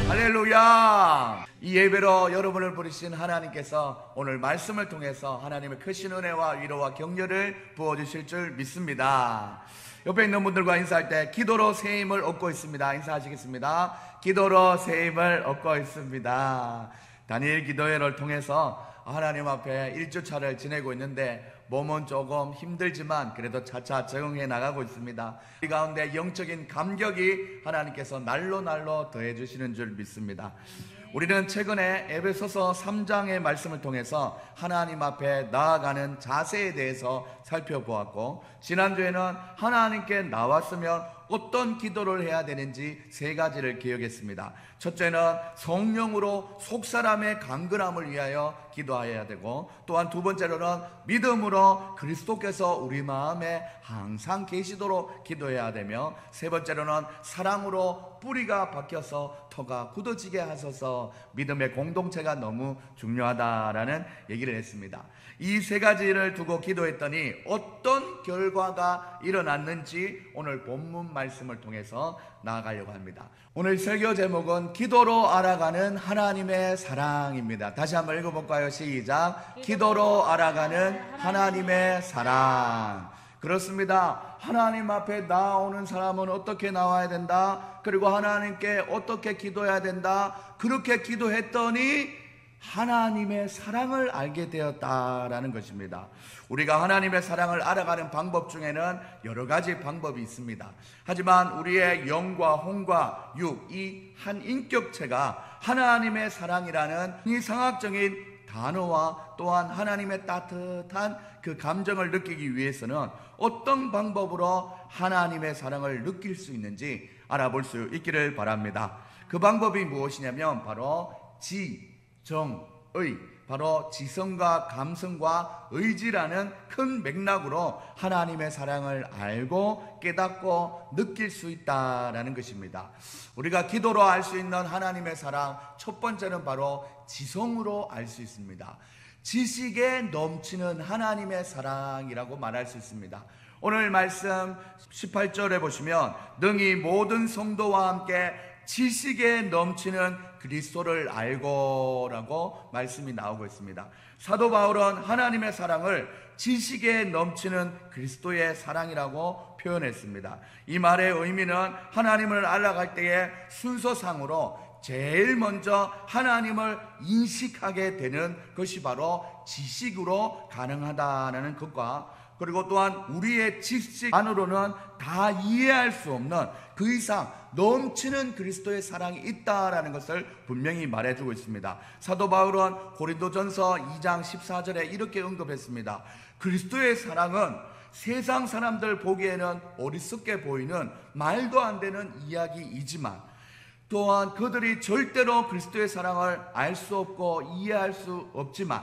할렐루야! 이 예배로 여러분을 부르신 하나님께서 오늘 말씀을 통해서 하나님의 크신 은혜와 위로와 격려를 부어주실 줄 믿습니다. 옆에 있는 분들과 인사할 때 기도로 새 힘을 얻고 있습니다. 인사하시겠습니다. 기도로 새 힘을 얻고 있습니다. 다니엘 기도회를 통해서 하나님 앞에 1주차를 지내고 있는데 몸은 조금 힘들지만 그래도 차차 적응해 나가고 있습니다. 이 가운데 영적인 감격이 하나님께서 날로 더해 주시는 줄 믿습니다. 우리는 최근에 에베소서 3장의 말씀을 통해서 하나님 앞에 나아가는 자세에 대해서 살펴보았고, 지난주에는 하나님께 나왔으면 어떤 기도를 해야 되는지 세 가지를 기억했습니다. 첫째는 성령으로 속사람의 강건함을 위하여 기도해야 되고, 또한 두 번째로는 믿음으로 그리스도께서 우리 마음에 항상 계시도록 기도해야 되며, 세 번째로는 사랑으로 뿌리가 박혀서 터가 굳어지게 하소서, 믿음의 공동체가 너무 중요하다라는 얘기를 했습니다. 이 세 가지를 두고 기도했더니 어떤 결과가 일어났는지 오늘 본문 말씀을 통해서 나아가려고 합니다. 오늘 설교 제목은 기도로 알아가는 하나님의 사랑입니다. 다시 한번 읽어볼까요? 시작. 기도로 알아가는 하나님의 사랑. 그렇습니다. 하나님 앞에 나오는 사람은 어떻게 나와야 된다, 그리고 하나님께 어떻게 기도해야 된다, 그렇게 기도했더니 하나님의 사랑을 알게 되었다라는 것입니다. 우리가 하나님의 사랑을 알아가는 방법 중에는 여러 가지 방법이 있습니다. 하지만 우리의 영과 혼과 육, 이 한 인격체가 하나님의 사랑이라는 이 상학적인 단어와 또한 하나님의 따뜻한 그 감정을 느끼기 위해서는 어떤 방법으로 하나님의 사랑을 느낄 수 있는지 알아볼 수 있기를 바랍니다. 그 방법이 무엇이냐면 바로 정의, 바로 지성과 감성과 의지라는 큰 맥락으로 하나님의 사랑을 알고 깨닫고 느낄 수 있다라는 것입니다. 우리가 기도로 알 수 있는 하나님의 사랑, 첫 번째는 바로 지성으로 알 수 있습니다. 지식에 넘치는 하나님의 사랑이라고 말할 수 있습니다. 오늘 말씀 18절에 보시면 능히 모든 성도와 함께 지식에 넘치는 그리스도를 알고 라고 말씀이 나오고 있습니다. 사도 바울은 하나님의 사랑을 지식에 넘치는 그리스도의 사랑이라고 표현했습니다. 이 말의 의미는 하나님을 알아갈 때의 순서상으로 제일 먼저 하나님을 인식하게 되는 것이 바로 지식으로 가능하다는 것과, 그리고 또한 우리의 지식 안으로는 다 이해할 수 없는 그 이상 넘치는 그리스도의 사랑이 있다라는 것을 분명히 말해주고 있습니다. 사도 바울은 고린도전서 2장 14절에 이렇게 언급했습니다. 그리스도의 사랑은 세상 사람들 보기에는 어리석게 보이는 말도 안 되는 이야기이지만, 또한 그들이 절대로 그리스도의 사랑을 알 수 없고 이해할 수 없지만,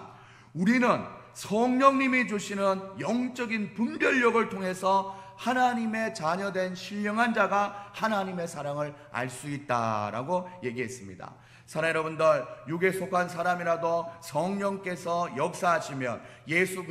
우리는 성령님이 주시는 영적인 분별력을 통해서 하나님의 자녀된 신령한 자가 하나님의 사랑을 알 수 있다라고 얘기했습니다. 사랑 여러분들, 육에 속한 사람이라도 성령께서 역사하시면 예수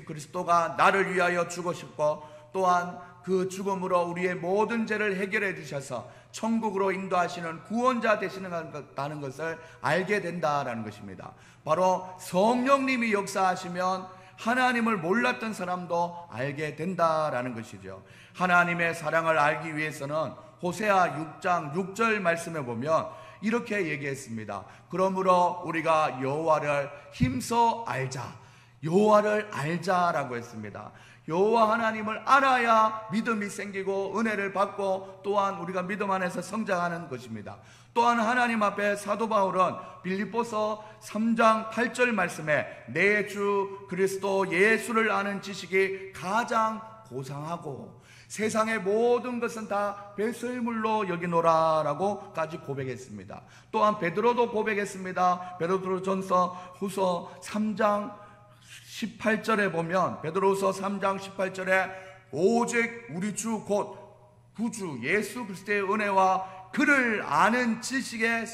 그리스도가 나를 위하여 죽으셨고, 또한 그 죽음으로 우리의 모든 죄를 해결해 주셔서 천국으로 인도하시는 구원자 되시는 것을 알게 된다라는 것입니다. 바로 성령님이 역사하시면 하나님을 몰랐던 사람도 알게 된다라는 것이죠. 하나님의 사랑을 알기 위해서는 호세아 6장 6절 말씀에 보면 이렇게 얘기했습니다. 그러므로 우리가 여호와를 힘써 알자, 여호와를 알자라고 했습니다. 여호와 하나님을 알아야 믿음이 생기고 은혜를 받고, 또한 우리가 믿음 안에서 성장하는 것입니다. 또한 하나님 앞에 사도 바울은 빌립보서 3장 8절 말씀에 내 주 그리스도 예수를 아는 지식이 가장 고상하고 세상의 모든 것은 다 배설물로 여기노라라고까지 고백했습니다. 또한 베드로도 고백했습니다. 베드로전서 후서 3장 18절에 보면, 베드로후서 3장 18절에 오직 우리 주 곧 구주 예수 그리스도의 은혜와 그를 아는 지식에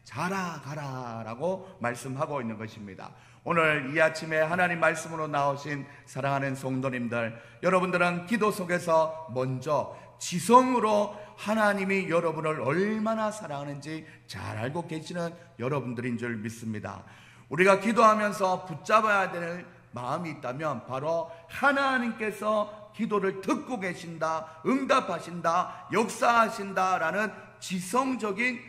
자라가라라고 말씀하고 있는 것입니다. 오늘 이 아침에 하나님 말씀으로 나오신 사랑하는 성도님들, 여러분들은 기도 속에서 먼저 지성으로 하나님이 여러분을 얼마나 사랑하는지 잘 알고 계시는 여러분들인 줄 믿습니다. 우리가 기도하면서 붙잡아야 될 마음이 있다면 바로 하나님께서 기도를 듣고 계신다, 응답하신다, 역사하신다라는 지성적인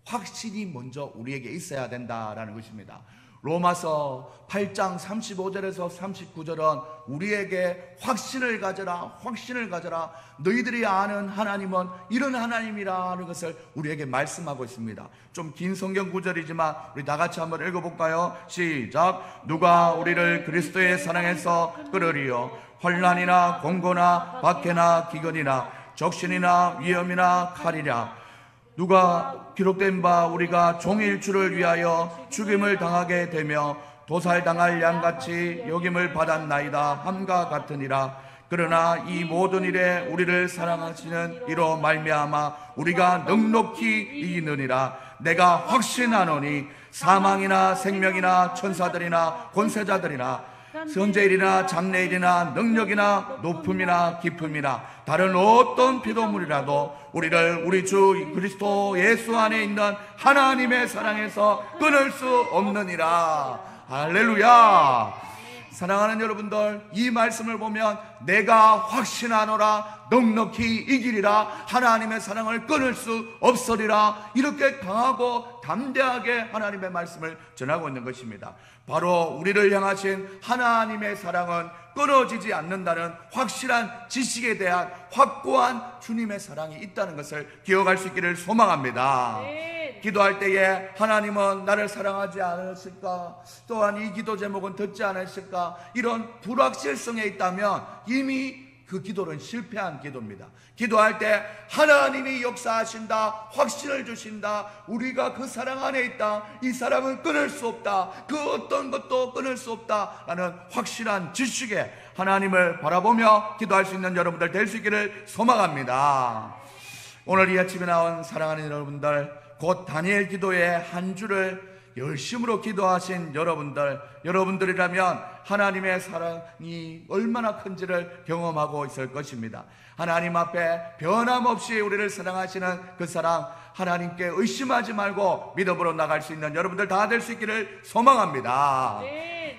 확신이 먼저 우리에게 있어야 된다라는 것입니다. 로마서 8장 35절에서 39절은 우리에게 확신을 가져라, 확신을 가져라, 너희들이 아는 하나님은 이런 하나님이라는 것을 우리에게 말씀하고 있습니다. 좀 긴 성경 구절이지만 우리 다 같이 한번 읽어볼까요? 시작. 누가 우리를 그리스도의 사랑에서 끌으리요? 환난이나 공고나 박해나 기근이나 적신이나 위험이나 칼이라. 누가 기록된 바 우리가 종일주를 위하여 죽임을 당하게 되며 도살당할 양같이 여김을 받았나이다 함과 같으니라. 그러나 이 모든 일에 우리를 사랑하시는 이로 말미암아 우리가 넉넉히 이기느니라. 내가 확신하노니 사망이나 생명이나 천사들이나 권세자들이나 선제일이나 장래일이나 능력이나 높음이나 깊음이나 다른 어떤 피조물이라도 우리를 우리 주 그리스도 예수 안에 있는 하나님의 사랑에서 끊을 수 없느니라. 할렐루야. 사랑하는 여러분들, 이 말씀을 보면 내가 확신하노라 넉넉히 이기리라, 하나님의 사랑을 끊을 수 없으리라, 이렇게 강하고 담대하게 하나님의 말씀을 전하고 있는 것입니다. 바로 우리를 향하신 하나님의 사랑은 끊어지지 않는다는 확실한 지식에 대한 확고한 주님의 사랑이 있다는 것을 기억할 수 있기를 소망합니다. 기도할 때에 하나님은 나를 사랑하지 않으실까, 또한 이 기도 제목은 듣지 않으실까, 이런 불확실성에 있다면 이미 그 기도는 실패한 기도입니다. 기도할 때 하나님이 역사하신다, 확신을 주신다, 우리가 그 사랑 안에 있다, 이 사랑은 끊을 수 없다, 그 어떤 것도 끊을 수 없다 라는 확실한 지식에 하나님을 바라보며 기도할 수 있는 여러분들 될 수 있기를 소망합니다. 오늘 이 아침에 나온 사랑하는 여러분들, 곧 다니엘 기도의 한 주를 열심으로 기도하신 여러분들이라면 하나님의 사랑이 얼마나 큰지를 경험하고 있을 것입니다. 하나님 앞에 변함없이 우리를 사랑하시는 그 사랑, 하나님께 의심하지 말고 믿음으로 나갈 수 있는 여러분들 다 될 수 있기를 소망합니다.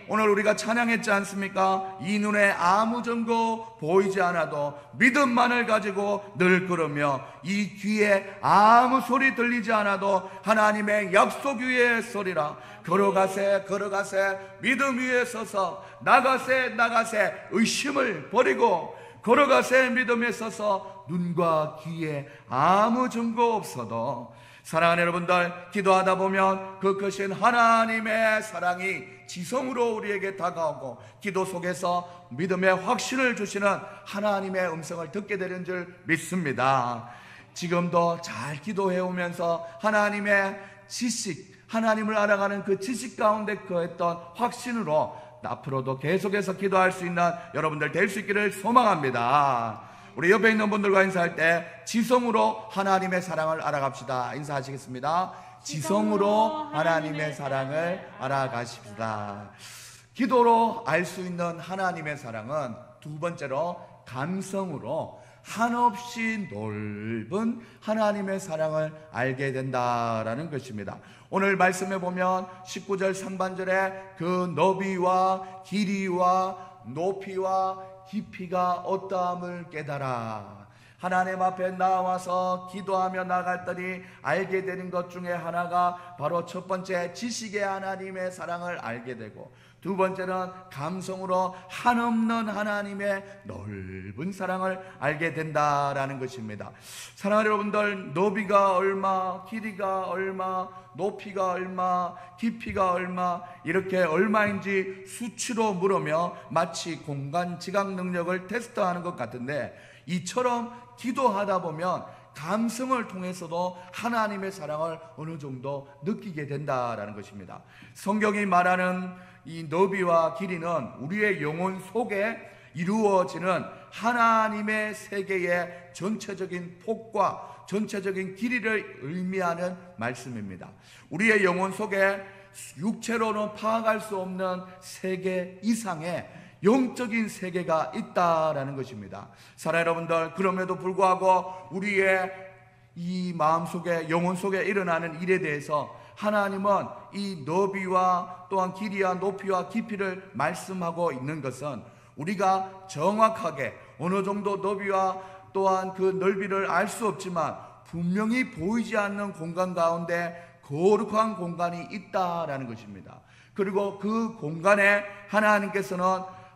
오늘 우리가 찬양했지 않습니까? 이 눈에 아무 증거 보이지 않아도 믿음만을 가지고 늘 걸으며 이 귀에 아무 소리 들리지 않아도 하나님의 약속 위에 서리라. 걸어가세 걸어가세 믿음 위에 서서 나가세 나가세 의심을 버리고 걸어가세 믿음에 서서 눈과 귀에 아무 증거 없어도. 사랑하는 여러분들, 기도하다 보면 그 크신 하나님의 사랑이 지성으로 우리에게 다가오고 기도 속에서 믿음의 확신을 주시는 하나님의 음성을 듣게 되는 줄 믿습니다. 지금도 잘 기도해 오면서 하나님의 지식, 하나님을 알아가는 그 지식 가운데 거했던 확신으로 앞으로도 계속해서 기도할 수 있는 여러분들 될 수 있기를 소망합니다. 우리 옆에 있는 분들과 인사할 때 지성으로 하나님의 사랑을 알아갑시다. 인사하시겠습니다. 지성으로 하나님의 사랑을 알아가십시다. 기도로 알 수 있는 하나님의 사랑은 두 번째로 감성으로 한없이 넓은 하나님의 사랑을 알게 된다라는 것입니다. 오늘 말씀에 보면 19절 상반절에 그 너비와 길이와 높이와 깊이가 어떠함을 깨달아. 하나님 앞에 나와서 기도하며 나갔더니 알게 되는 것 중에 하나가 바로 첫 번째 지식의 하나님의 사랑을 알게 되고, 두 번째는 감성으로 한없는 하나님의 넓은 사랑을 알게 된다라는 것입니다. 사랑하는 여러분들, 너비가 얼마, 길이가 얼마, 높이가 얼마, 깊이가 얼마, 이렇게 얼마인지 수치로 물으며 마치 공간 지각 능력을 테스트하는 것 같은데, 이처럼 기도하다 보면 감성을 통해서도 하나님의 사랑을 어느 정도 느끼게 된다라는 것입니다. 성경이 말하는 이 너비와 길이는 우리의 영혼 속에 이루어지는 하나님의 세계의 전체적인 폭과 전체적인 길이를 의미하는 말씀입니다. 우리의 영혼 속에 육체로는 파악할 수 없는 세계 이상의 영적인 세계가 있다라는 것입니다. 사랑하는 여러분들, 그럼에도 불구하고 우리의 이 마음속에 영혼 속에 일어나는 일에 대해서 하나님은 이 너비와 또한 길이와 높이와 깊이를 말씀하고 있는 것은 우리가 정확하게 어느 정도 너비와 또한 그 넓이를 알 수 없지만 분명히 보이지 않는 공간 가운데 거룩한 공간이 있다라는 것입니다. 그리고 그 공간에 하나님께서는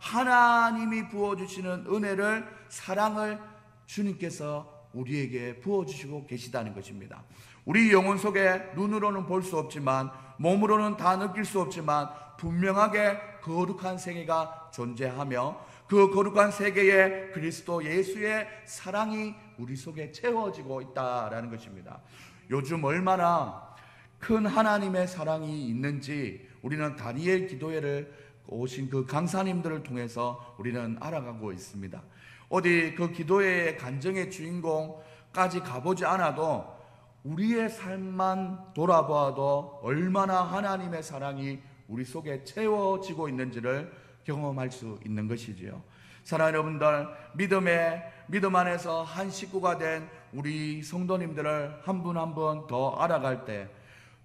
하나님이 부어주시는 은혜를, 사랑을 주님께서 우리에게 부어주시고 계시다는 것입니다. 우리 영혼 속에 눈으로는 볼 수 없지만, 몸으로는 다 느낄 수 없지만 분명하게 거룩한 세계가 존재하며 그 거룩한 세계에 그리스도 예수의 사랑이 우리 속에 채워지고 있다라는 것입니다. 요즘 얼마나 큰 하나님의 사랑이 있는지 우리는 다니엘 기도회를 오신 그 강사님들을 통해서 우리는 알아가고 있습니다. 어디 그 기도회의 간증의 주인공까지 가보지 않아도 우리의 삶만 돌아보아도 얼마나 하나님의 사랑이 우리 속에 채워지고 있는지를 경험할 수 있는 것이지요. 사랑하는 여러분들, 믿음 안에서 한 식구가 된 우리 성도님들을 한 분 한 분 더 알아갈 때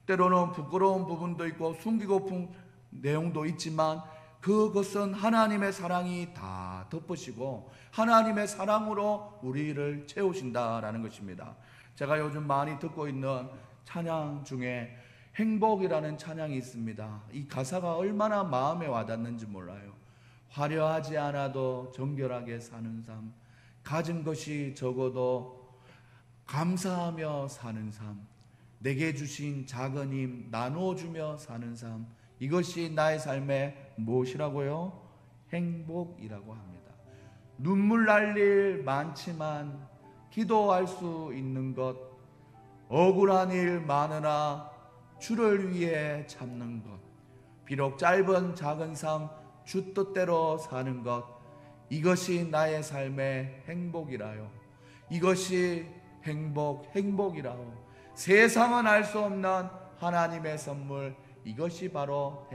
때로는 부끄러운 부분도 있고 숨기고픈 내용도 있지만 그것은 하나님의 사랑이 다 덮으시고 하나님의 사랑으로 우리를 채우신다라는 것입니다. 제가 요즘 많이 듣고 있는 찬양 중에 행복이라는 찬양이 있습니다. 이 가사가 얼마나 마음에 와닿는지 몰라요. 화려하지 않아도 정결하게 사는 삶, 가진 것이 적어도 감사하며 사는 삶, 내게 주신 작은 힘 나눠주며 사는 삶, 이것이 나의 삶의 무엇이라고요? 행복이라고 합니다. 눈물 날 일 많지만 기도할 수 있는 것, 억울한 일 많으나 주를 위해 참는 것, 비록 짧은 작은 삶 주 뜻대로 사는 것, 이것이 나의 삶의 행복이라요. 이것이 행복이라오. 세상은 알 수 없는 하나님의 선물, 이것이 바로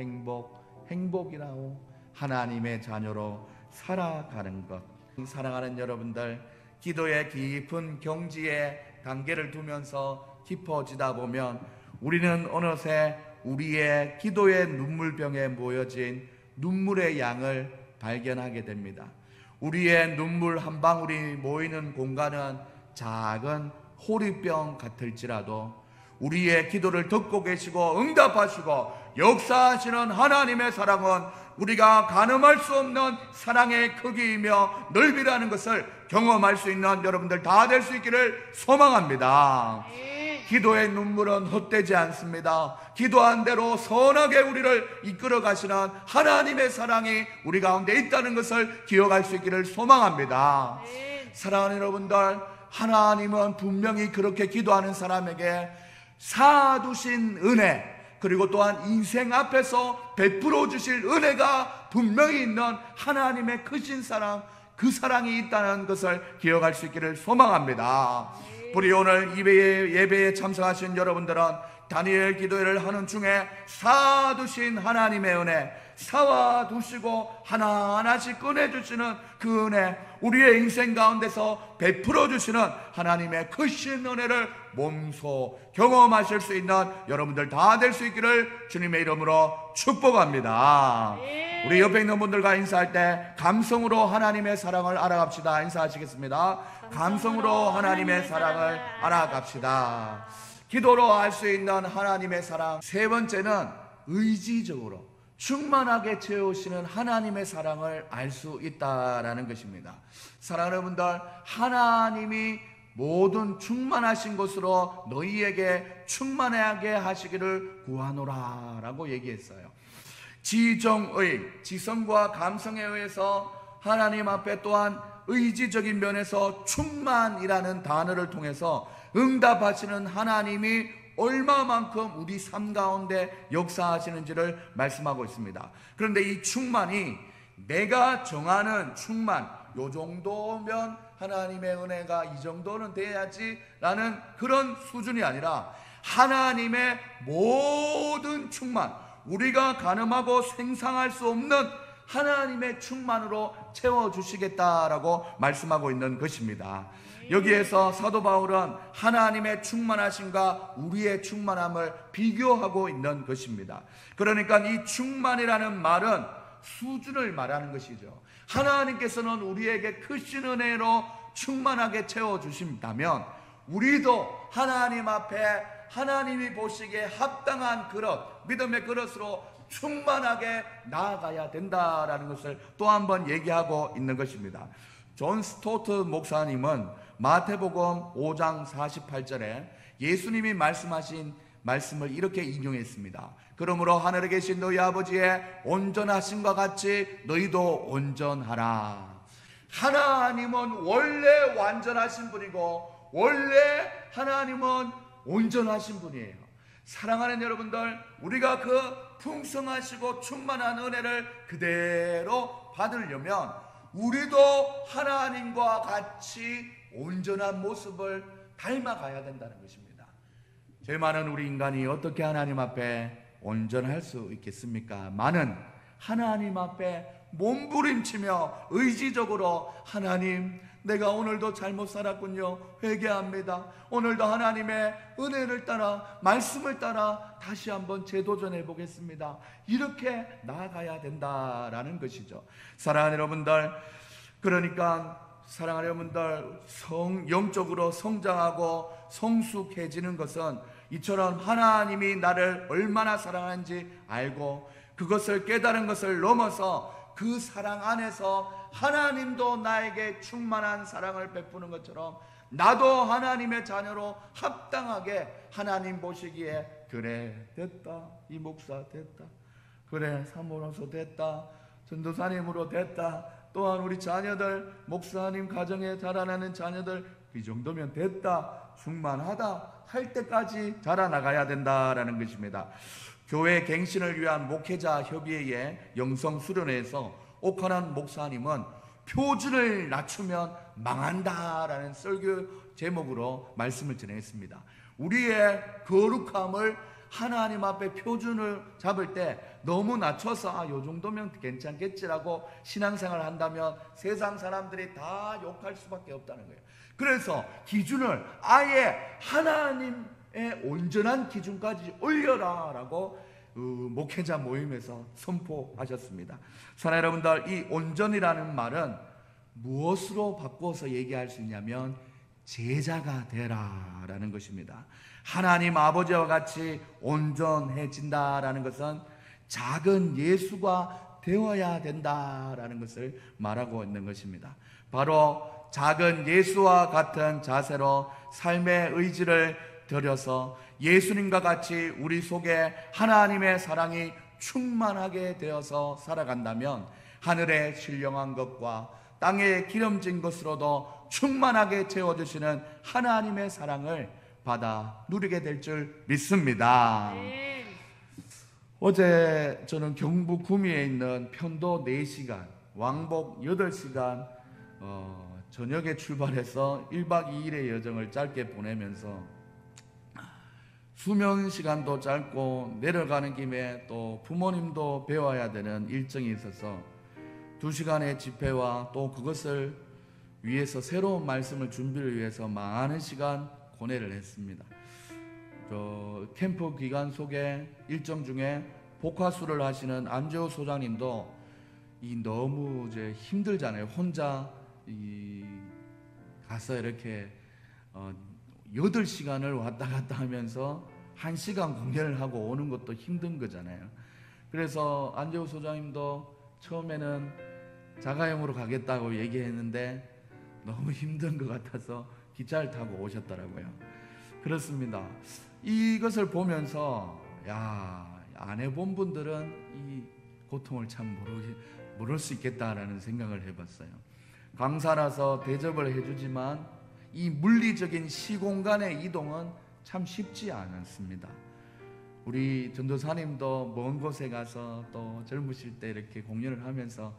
행복이라오. 하나님의 자녀로 살아가는 것. 사랑하는 여러분들, 기도의 깊은 경지에 단계를 두면서 깊어지다 보면 우리는 어느새 우리의 기도의 눈물병에 모여진 눈물의 양을 발견하게 됩니다. 우리의 눈물 한 방울이 모이는 공간은 작은 호리병 같을지라도 우리의 기도를 듣고 계시고 응답하시고 역사하시는 하나님의 사랑은 우리가 가늠할 수 없는 사랑의 크기이며 넓이라는 것을 경험할 수 있는 여러분들 다 될 수 있기를 소망합니다. 기도의 눈물은 헛되지 않습니다. 기도한 대로 선하게 우리를 이끌어 가시는 하나님의 사랑이 우리 가운데 있다는 것을 기억할 수 있기를 소망합니다. 사랑하는 여러분들, 하나님은 분명히 그렇게 기도하는 사람에게 사두신 은혜, 그리고 또한 인생 앞에서 베풀어 주실 은혜가 분명히 있는 하나님의 크신 사랑, 그 사랑이 있다는 것을 기억할 수 있기를 소망합니다. 우리 오늘 예배에 참석하신 여러분들은 다니엘 기도회를 하는 중에 사두신 하나님의 은혜, 사와두시고 하나하나씩 꺼내주시는 그 은혜, 우리의 인생 가운데서 베풀어 주시는 하나님의 크신 은혜를 몸소 경험하실 수 있는 여러분들 다 될 수 있기를 주님의 이름으로 축복합니다. 우리 옆에 있는 분들과 인사할 때 감성으로 하나님의 사랑을 알아갑시다. 인사하시겠습니다. 감성으로 하나님의 사랑을 알아갑시다. 기도로 알 수 있는 하나님의 사랑. 세 번째는 의지적으로 충만하게 채우시는 하나님의 사랑을 알 수 있다라는 것입니다. 사랑하는 분들, 하나님이 모든 충만하신 것으로 너희에게 충만하게 하시기를 구하노라 라고 얘기했어요. 지성과 감성에 의해서 하나님 앞에 또한 의지적인 면에서 충만이라는 단어를 통해서 응답하시는 하나님이 얼마만큼 우리 삶 가운데 역사하시는지를 말씀하고 있습니다. 그런데 이 충만이 내가 정하는 충만, 요 정도면 하나님의 은혜가 이 정도는 돼야지 라는 그런 수준이 아니라 하나님의 모든 충만, 우리가 가늠하고 생상할 수 없는 하나님의 충만으로 채워주시겠다라고 말씀하고 있는 것입니다. 여기에서 사도 바울은 하나님의 충만하심과 우리의 충만함을 비교하고 있는 것입니다. 그러니까 이 충만이라는 말은 수준을 말하는 것이죠. 하나님께서는 우리에게 크신 은혜로 충만하게 채워주신다면 우리도 하나님 앞에 하나님이 보시기에 합당한 그릇, 믿음의 그릇으로 충만하게 나아가야 된다라는 것을 또 한 번 얘기하고 있는 것입니다. 존 스토트 목사님은 마태복음 5장 48절에 예수님이 말씀하신 말씀을 이렇게 인용했습니다. 그러므로 하늘에 계신 너희 아버지의 온전하심과 같이 너희도 온전하라. 하나님은 원래 완전하신 분이고 원래 하나님은 온전하신 분이에요. 사랑하는 여러분들, 우리가 그 풍성하시고 충만한 은혜를 그대로 받으려면 우리도 하나님과 같이 온전한 모습을 닮아가야 된다는 것입니다. 죄 많은 우리 인간이 어떻게 하나님 앞에 온전할 수 있겠습니까? 많은 하나님 앞에 몸부림치며 의지적으로 하나님, 내가 오늘도 잘못 살았군요. 회개합니다. 오늘도 하나님의 은혜를 따라 말씀을 따라 다시 한번 재도전해 보겠습니다. 이렇게 나아가야 된다라는 것이죠. 사랑하는 여러분들, 그러니까 사랑하는 여러분들, 영적으로 성장하고 성숙해지는 것은 이처럼 하나님이 나를 얼마나 사랑하는지 알고 그것을 깨달은 것을 넘어서 그 사랑 안에서 하나님도 나에게 충만한 사랑을 베푸는 것처럼 나도 하나님의 자녀로 합당하게 하나님 보시기에 그래 됐다, 이 목사 됐다, 그래 사모로서 됐다, 전도사님으로 됐다, 또한 우리 자녀들, 목사님 가정에 자라나는 자녀들 이 정도면 됐다, 충만하다 할 때까지 자라나가야 된다라는 것입니다. 교회 갱신을 위한 목회자 협의회의 영성수련회에서 오카난 목사님은 표준을 낮추면 망한다라는 설교 제목으로 말씀을 진행했습니다. 우리의 거룩함을 하나님 앞에 표준을 잡을 때 너무 낮춰서 요 정도면 괜찮겠지라고 신앙생활을 한다면 세상 사람들이 다 욕할 수밖에 없다는 거예요. 그래서 기준을 아예 하나님의 온전한 기준까지 올려라 라고 목회자 모임에서 선포하셨습니다. 사랑하는 여러분들, 이 온전이라는 말은 무엇으로 바꿔서 얘기할 수 있냐면 제자가 되라 라는 것입니다. 하나님 아버지와 같이 온전해진다라는 것은 작은 예수가 되어야 된다라는 것을 말하고 있는 것입니다. 바로 작은 예수와 같은 자세로 삶의 의지를 들여서 예수님과 같이 우리 속에 하나님의 사랑이 충만하게 되어서 살아간다면 하늘의 신령한 것과 땅에 기름진 것으로도 충만하게 채워주시는 하나님의 사랑을 받아 누리게 될 줄 믿습니다. 어제 저는 경북 구미에 있는 편도 4시간, 왕복 8시간 저녁에 출발해서 1박 2일의 여정을 짧게 보내면서 수면 시간도 짧고 내려가는 김에 또 부모님도 배워야 되는 일정이 있어서 2시간의 집회와 또 그것을 위해서 새로운 말씀을 준비를 위해서 많은 시간 고뇌를 했습니다. 캠프 기간 속에 일정 중에 복화수를 하시는 안재호 소장님도 너무 이제 힘들잖아요. 혼자 가서 이렇게 8시간을 왔다 갔다 하면서 1시간 공연을 하고 오는 것도 힘든 거잖아요. 그래서 안재호 소장님도 처음에는 자가용으로 가겠다고 얘기했는데 너무 힘든 것 같아서 기차를 타고 오셨더라고요. 그렇습니다. 이것을 보면서 안 해본 분들은 이 고통을 참 모를 수 있겠다라는 생각을 해봤어요. 강사라서 대접을 해주지만 이 물리적인 시공간의 이동은 참 쉽지 않습니다. 우리 전도사님도 먼 곳에 가서 또 젊으실 때 이렇게 공연을 하면서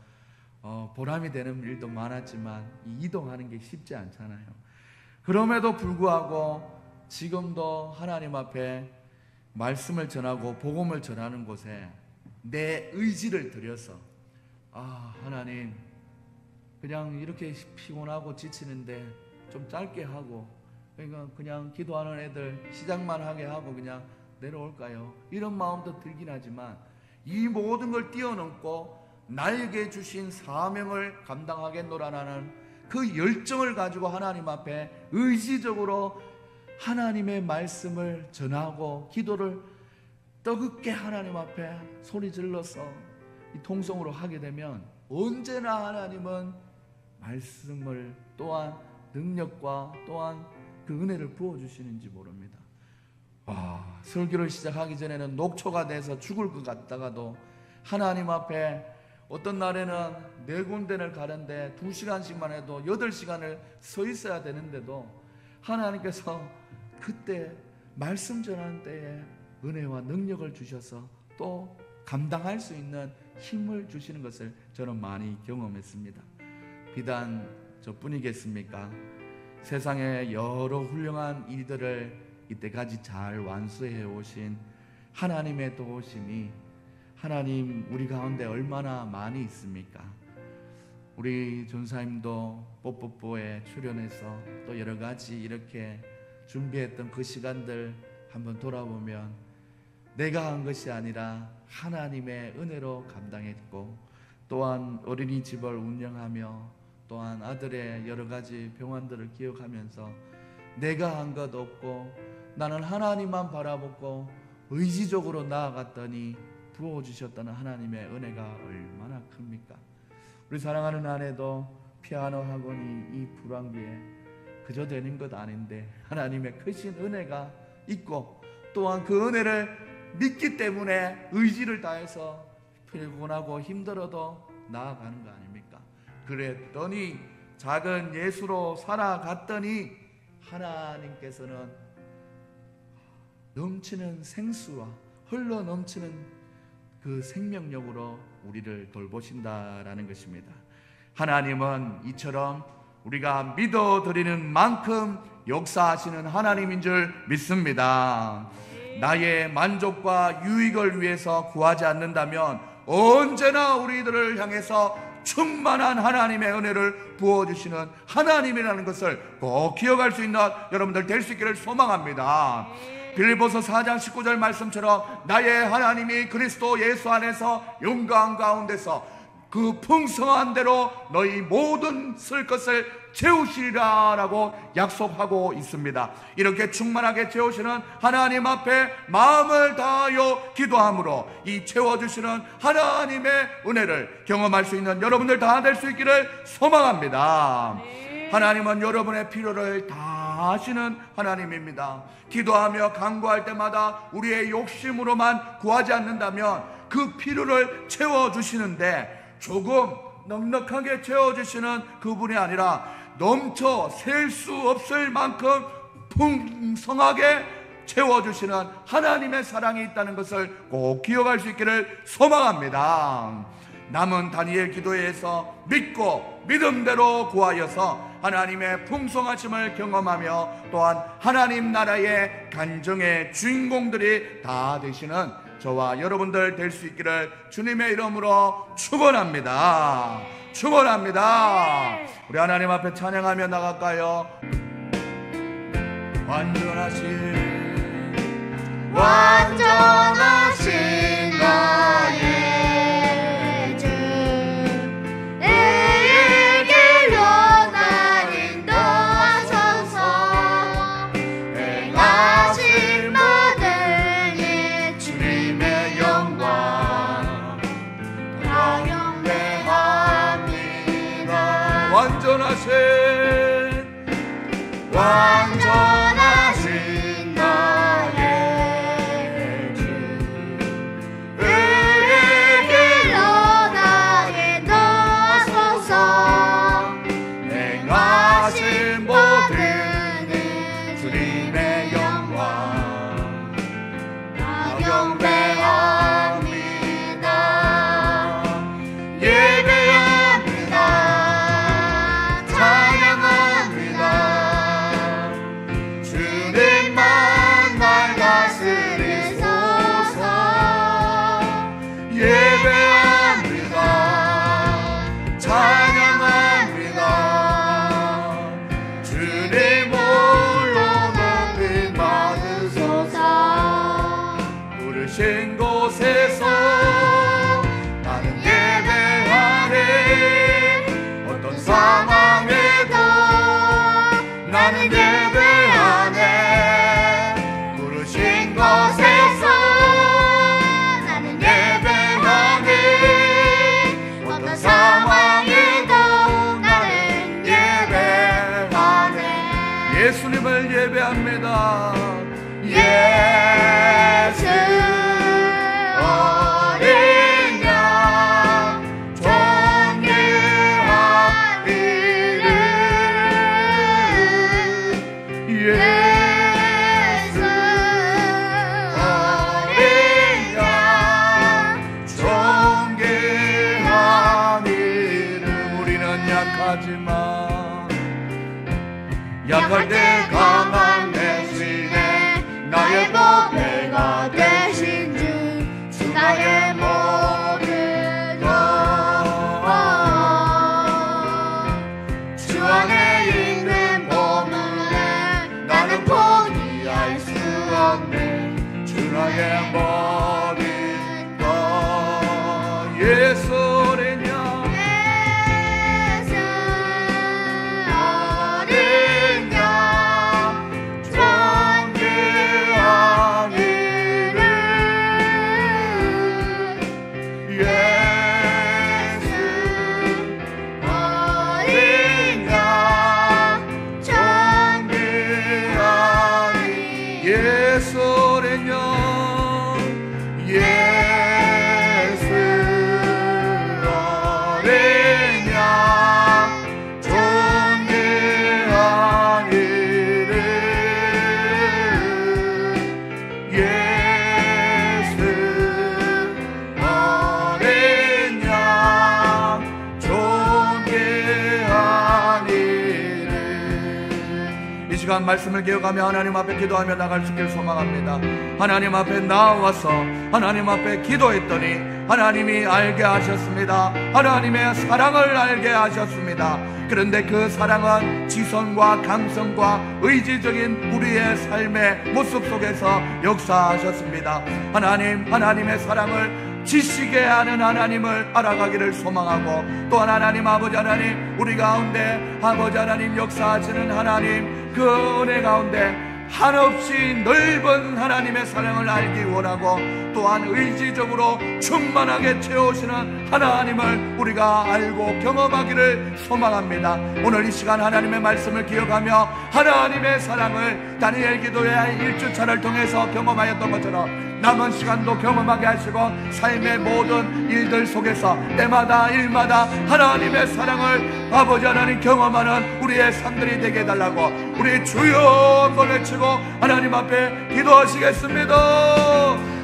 보람이 되는 일도 많았지만 이동하는 게 쉽지 않잖아요. 그럼에도 불구하고 지금도 하나님 앞에 말씀을 전하고 복음을 전하는 곳에 내 의지를 들여서 하나님, 그냥 이렇게 피곤하고 지치는데 좀 짧게 하고, 그러니까 그냥 기도하는 애들 시작만 하게 하고 그냥 내려올까요? 이런 마음도 들긴 하지만 이 모든 걸 뛰어넘고 나에게 주신 사명을 감당하겠노라는 그 열정을 가지고 하나님 앞에 의지적으로 하나님의 말씀을 전하고 기도를 뜨겁게 하나님 앞에 소리 질러서 이 통성으로 하게 되면 언제나 하나님은 말씀을 또한 능력과 또한 그 은혜를 부어주시는지 모릅니다. 설교를 시작하기 전에는 녹초가 돼서 죽을 것 같다가도 하나님 앞에 어떤 날에는 4군데를 가는데 2시간씩만 해도 8시간을 서 있어야 되는데도 하나님께서 그때 말씀 전하는 때에 은혜와 능력을 주셔서 또 감당할 수 있는 힘을 주시는 것을 저는 많이 경험했습니다. 비단 저뿐이겠습니까? 세상의 여러 훌륭한 일들을 이때까지 잘 완수해 오신 하나님의 도우심이 하나님 우리 가운데 얼마나 많이 있습니까? 우리 전사님도 뽀뽀뽀에 출연해서 또 여러 가지 이렇게 준비했던 그 시간들 한번 돌아보면 내가 한 것이 아니라 하나님의 은혜로 감당했고, 또한 어린이집을 운영하며 또한 아들의 여러 가지 병환들을 기억하면서 내가 한 것 없고 나는 하나님만 바라보고 의지적으로 나아갔더니 부어주셨다는 하나님의 은혜가 얼마나 큽니까? 우리 사랑하는 아내도 피아노 학원이 이 불황기에 그저 되는 것 아닌데 하나님의 크신 은혜가 있고 또한 그 은혜를 믿기 때문에 의지를 다해서 피곤하고 힘들어도 나아가는 거 아닙니까? 그랬더니 작은 예수로 살아갔더니 하나님께서는 넘치는 생수와 흘러 넘치는 그 생명력으로 우리를 돌보신다라는 것입니다. 하나님은 이처럼 우리가 믿어드리는 만큼 역사하시는 하나님인 줄 믿습니다. 나의 만족과 유익을 위해서 구하지 않는다면 언제나 우리들을 향해서 충만한 하나님의 은혜를 부어주시는 하나님이라는 것을 꼭 기억할 수 있는 여러분들 될 수 있기를 소망합니다. 빌립보서 4장 19절 말씀처럼 나의 하나님이 그리스도 예수 안에서 영광 가운데서 그 풍성한 대로 너희 모든 쓸 것을 채우시리라 라고 약속하고 있습니다. 이렇게 충만하게 채우시는 하나님 앞에 마음을 다하여 기도함으로 이 채워주시는 하나님의 은혜를 경험할 수 있는 여러분들 다 될 수 있기를 소망합니다. 하나님은 여러분의 필요를 다 아시는 하나님입니다. 기도하며 간구할 때마다 우리의 욕심으로만 구하지 않는다면 그 필요를 채워주시는데 조금 넉넉하게 채워주시는 그분이 아니라 넘쳐 셀 수 없을 만큼 풍성하게 채워주시는 하나님의 사랑이 있다는 것을 꼭 기억할 수 있기를 소망합니다. 남은 다니엘 기도에서 믿고 믿음대로 구하여서 하나님의 풍성하심을 경험하며 또한 하나님 나라의 간정의 주인공들이 다 되시는 저와 여러분들 될 수 있기를 주님의 이름으로 축원합니다. 축원합니다. 우리 하나님 앞에 찬양하며 나갈까요? 완전하신 나의 주 내게 변한 인도하소서. 행하신 모든 일 주님의 영광 경배합니다. 완전하신 완전하신 부르신 곳에서 나는 예배하네. 어떤 상황에도 나는 예배하네. 부르신 곳에서 나는 예배하네. 어떤 상황에도 나는 예배하네. 예수님을 예배합니다. 예수 어린 양 존귀하기를. 예수 어린 양 존귀하기를. 우리는 약하지만 약할 때 강한 대신에 나의 보배가 되신 주 나의 모든 것. 주 안에 있는 보물에 나는 포기할 수 없네. 주 나의 모든 것. 예수 어린 양 시간 말씀을 기억하며 하나님 앞에 기도하며 나갈 수 있길 소망합니다. 하나님 앞에 나와서 하나님 앞에 기도했더니 하나님이 알게 하셨습니다. 하나님의 사랑을 알게 하셨습니다. 그런데 그 사랑은 지성과 감성과 의지적인 우리의 삶의 모습 속에서 역사하셨습니다. 하나님의 사랑을 지시게 하는 하나님을 알아가기를 소망하고, 또한 하나님 아버지 하나님 우리 가운데 아버지 하나님 역사하시는 하나님 그 은혜 가운데 한없이 넓은 하나님의 사랑을 알기 원하고, 또한 의지적으로 충만하게 채우시는 하나님을 우리가 알고 경험하기를 소망합니다. 오늘 이 시간 하나님의 말씀을 기억하며 하나님의 사랑을 다니엘 기도의 1주차를 통해서 경험하였던 것처럼 남은 시간도 경험하게 하시고, 삶의 모든 일들 속에서 때마다 일마다 하나님의 사랑을 아버지 하나님 경험하는 우리의 삶들이 되게 해달라고 우리 주여 한번 외치고 하나님 앞에 기도하시겠습니다.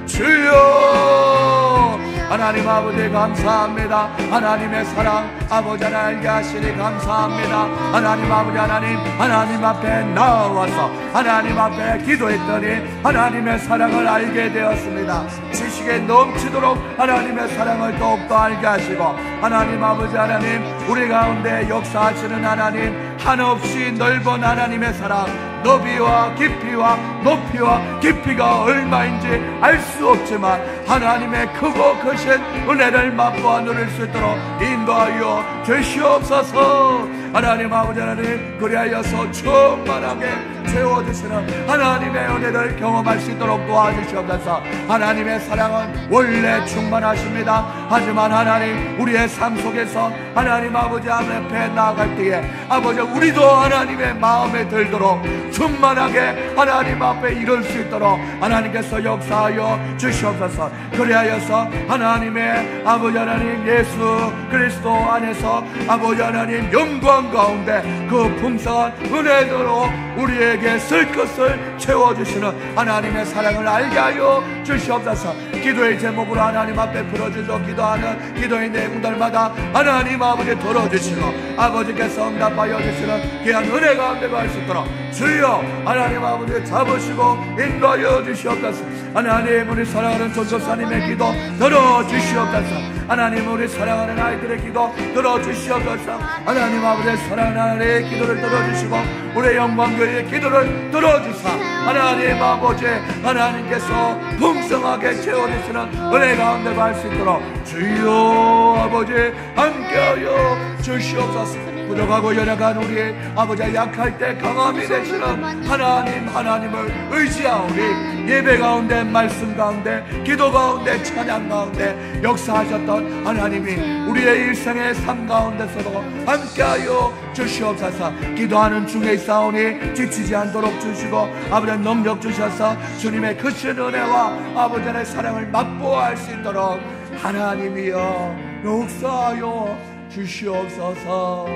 주여 하나님 아버지 감사합니다. 하나님의 사랑 아버지 하나님 알게 하시니 감사합니다. 하나님 아버지 하나님 앞에 나와서 하나님 앞에 기도했더니 하나님의 사랑을 알게 되었습니다. 지식에 넘치도록 하나님의 사랑을 더욱더 알게 하시고, 하나님 아버지 하나님 우리 가운데 역사하시는 하나님 한없이 넓은 하나님의 사랑, 너비와 깊이와 높이와 깊이가 얼마인지 알 수 없지만 하나님의 크고 크신 은혜를 맛보아 누릴 수 있도록 인도하여 주시옵소서. 하나님 아버지 하나님 그리하여서 충만하게 채워주시는 하나님의 은혜를 경험할 수 있도록 도와주시옵소서. 하나님의 사랑은 원래 충만하십니다. 하지만 하나님 우리의 삶 속에서 하나님 아버지 앞에 나아갈 때에 아버지 우리도 하나님의 마음에 들도록 충만하게 하나님 앞에 이룰 수 있도록 하나님께서 역사하여 주시옵소서. 그리하여서 하나님의 아버지 하나님 예수 그리스도 안에서 아버지 하나님 영광 가운데 그 풍성한 은혜로 우리에게 쓸 것을 채워주시는 하나님의 사랑을 알게 하여 주시옵소서. 기도의 제목으로 하나님 앞에 풀어주셔 기도하는 기도의 내용들마다 하나님 아버지 들어주시고 아버지께서 응답하여 주시는 귀한 은혜 가운데 갈 수 있도록 주여 하나님 아버지 잡으시고 인도하여 주시옵소서. 하나님 우리 사랑하는 조조사님의 기도 들어주시옵소서. 하나님 우리 사랑하는 아이들의 기도 들어주시옵소서. 하나님 아버지 사랑하는 아이의 기도를 들어주시고 우리의 영광교회의 기도를 들어주사 하나님 아버지 하나님께서 풍성하게 채워주시는 은혜 가운데 갈 수 있도록 주여 아버지 함께하여 주시옵소서. 부족하고 연약한 우리 아버지 약할 때 강함이 되시는 하나님을 의지하오니 예배 가운데 말씀 가운데 기도 가운데 찬양 가운데 역사하셨던 하나님이 우리의 일생의 삶 가운데서도 함께하여 주시옵소서. 기도하는 중에 있사오니 지치지 않도록 주시고 아버지 능력 주셔서 주님의 크신 은혜와 아버지의 사랑을 맛보아할 수 있도록 하나님이여 역사하여 주시옵소서.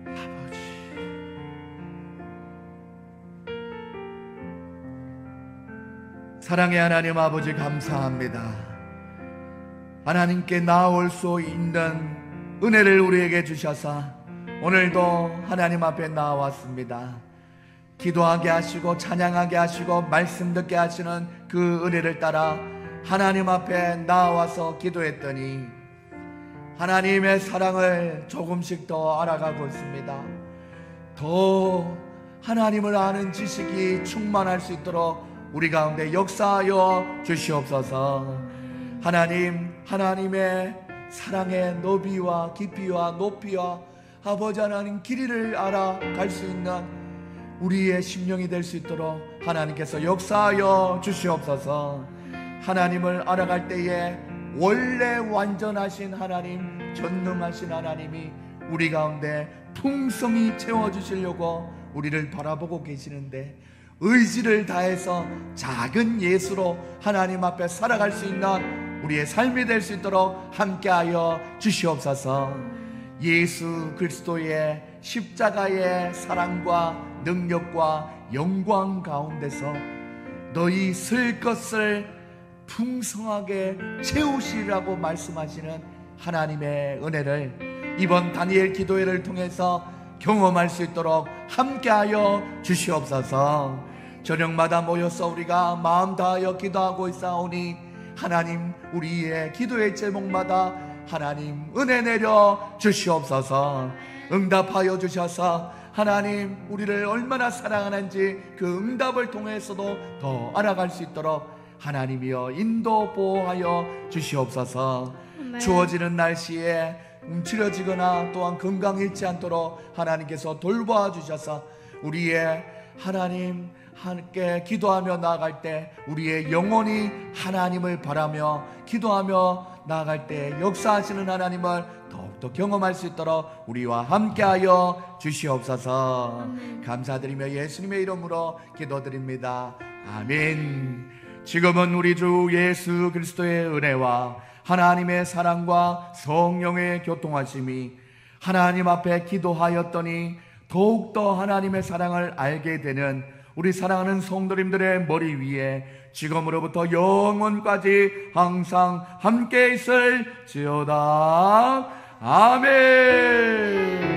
아버지 사랑의 하나님 아버지 감사합니다. 하나님께 나올 수 있는 은혜를 우리에게 주셔서 오늘도 하나님 앞에 나왔습니다. 기도하게 하시고 찬양하게 하시고 말씀 듣게 하시는 그 은혜를 따라 하나님 앞에 나와서 기도했더니 하나님의 사랑을 조금씩 더 알아가고 있습니다. 더 하나님을 아는 지식이 충만할 수 있도록 우리 가운데 역사하여 주시옵소서. 하나님의 사랑의 너비와 깊이와 높이와 아버지 하나님 길이를 알아갈 수 있는 우리의 심령이 될 수 있도록 하나님께서 역사하여 주시옵소서. 하나님을 알아갈 때에 원래 완전하신 하나님, 전능하신 하나님이 우리 가운데 풍성히 채워주시려고 우리를 바라보고 계시는데 의지를 다해서 작은 예수로 하나님 앞에 살아갈 수 있는 우리의 삶이 될 수 있도록 함께하여 주시옵소서. 예수 그리스도의 십자가의 사랑과 능력과 영광 가운데서 너희 쓸 것을 풍성하게 채우시라고 말씀하시는 하나님의 은혜를 이번 다니엘 기도회를 통해서 경험할 수 있도록 함께하여 주시옵소서. 저녁마다 모여서 우리가 마음 다하여 기도하고 있사오니 하나님 우리의 기도의 제목마다 하나님 은혜 내려 주시옵소서. 응답하여 주셔서 하나님 우리를 얼마나 사랑하는지 그 응답을 통해서도 더 알아갈 수 있도록 하나님이여 인도 보호하여 주시옵소서. 추워지는 날씨에 움츠러지거나 또한 건강 잃지 않도록 하나님께서 돌보아 주셔서 우리의 하나님 함께 기도하며 나아갈 때 우리의 영혼이 하나님을 바라며 기도하며 나아갈 때 역사하시는 하나님을 더욱더 경험할 수 있도록 우리와 함께하여 주시옵소서. 감사드리며 예수님의 이름으로 기도드립니다. 아멘. 지금은 우리 주 예수 그리스도의 은혜와 하나님의 사랑과 성령의 교통하심이 하나님 앞에 기도하였더니 더욱더 하나님의 사랑을 알게 되는 우리 사랑하는 성도님들의 머리 위에 지금으로부터 영원까지 항상 함께 있을지어다. 아멘.